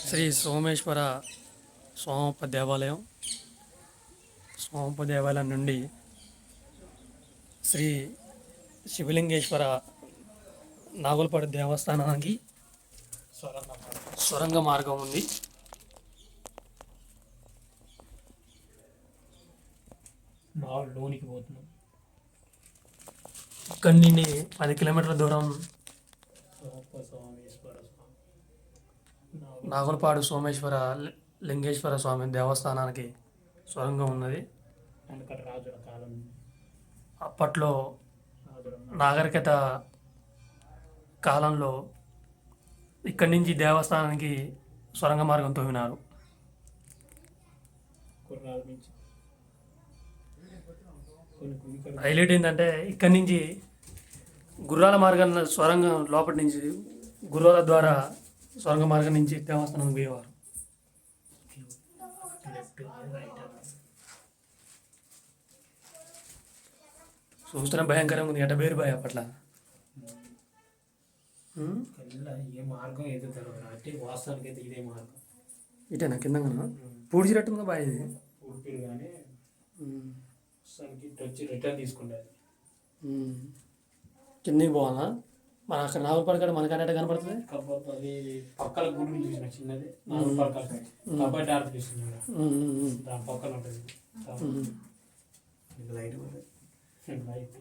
శ్రీ సోమేశ్వర సోమప్ప దేవాలయం. సోమప్ప దేవాలయం నుండి శ్రీ శివలింగేశ్వర నాగులపాడు దేవస్థానానికి సొరంగ మార్గం ఉంది. లోనికి పోతున్నాం. ఇక్కడి నుండి 10 కిలోమీటర్ల దూరం నాగులపాడు సోమేశ్వర లింగేశ్వర స్వామి దేవస్థానానికి సొరంగం ఉన్నది. రాజుల కాలం అప్పట్లో నాగరికత కాలంలో ఇక్కడి నుంచి దేవస్థానానికి సొరంగ మార్గం తవ్వినారు. హైలైట్ ఏంటంటే ఇక్కడి నుంచి గుర్రాల మార్గం సొరంగం లోపటి నుంచి గుర్రాల ద్వారా సొరంగ మార్గం నుంచి దేవస్థానం పోయేవారు. చూస్తున్న భయంకరంగా ఉంది. ఎట పేరు భయ అప్పట్లో ఏ మార్గం ఏదో తెలియదు అంటే వాస్తవానికి అయితే ఇదే మార్గం. ఇటేనా కింద పూడ్చినట్టుందా బాయ్ ఇది ఊపిరి కానీ వచ్చి రిటర్న్ తీసుకుంటారు. కిందకి పోవాలా? మన అక్కడ నాగులపాడు కాడ మనకనేట కనపడుతుంది. కాకపోతే అది పక్కల గుడి చూసిన చిన్నది నాగులపాడు కబడ్డీ ఆట చూస్తున్నాడు. దాని పక్కన ఉంటుంది లైట్ లైట్